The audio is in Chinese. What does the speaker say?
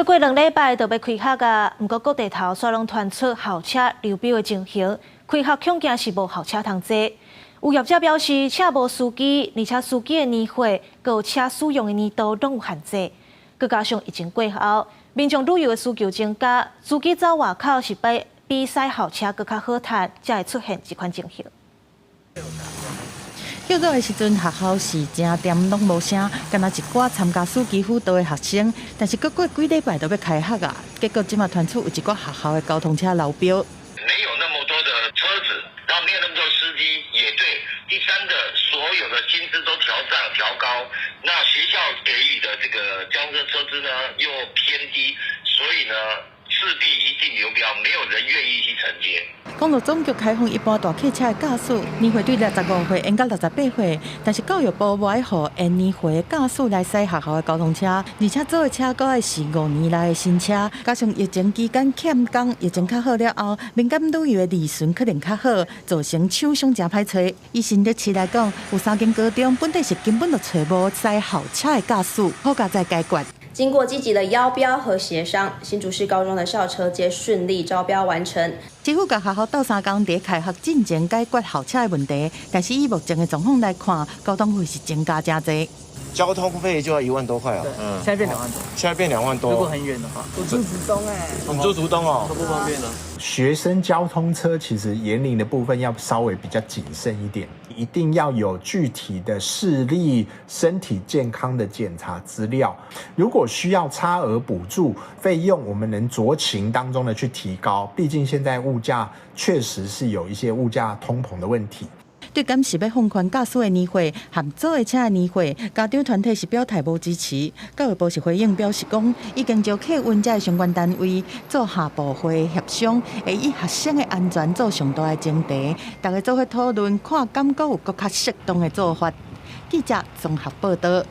再过2礼拜就要开学啊，不过各地头煞拢传出校车流标的情形，开学恐惊是无校车通坐。有业者表示，车无司机，而且司机的年岁、有车使用的年度拢有限制。佮加上疫情过后，民众旅游的需求增加，司机走外口是比驶校车佮较好赚，才会出现这款情形。休热的时阵，学校是正点拢无声，敢若一寡参加司机辅导的学生，但是过几礼拜就要开学啊，结果即马传出有一寡学校的交通车流标。没有那么多的车子，然后没有那么多司机，也对。第三个，所有的薪资都调高，那学校给予的这个交通车资呢又偏低，所以呢势必一定流标，没有人愿意去承接。公路总局开放一般大客车的驾驶，年岁对65岁延到68岁，但是教育部无爱予延年岁的驾驶来驶学校的交通车，而且做的车佫爱是5年来的新车，加上疫情期间欠工，疫情较好了后，民间旅游的利润可能较好，造成厂商真歹找。以新竹市来讲，有3间高中本地是根本就找无驶校车的驾驶，好加再解决。经过积极的邀标和协商，新竹市高中的校车皆顺利招标完成。政府甲学校斗3工，伫开学进前解决校车的问题，但是以目前的状况来看，交通费是增加真多。交通费就要1万多块啊！现在变2万多。现在变2万多。如果很远的话，我住竹东我们住竹东哦，都不方便了。学生交通车其实年龄的部分要稍微比较谨慎一点，一定要有具体的视力、身体健康的检查资料。如果需要差额补助费用，我们能酌情当中的去提高，毕竟现在物价确实是有一些物价通膨的问题。对敢是要放宽驾驶的年岁和租的车的年岁，家长团体是表态无支持。教育部是回应表示讲，已经召客运这相关单位做下部会协商，会以学生的安全做上大的前提，大家做伙讨论，看敢阁有更较适当的做法。记者综合报道。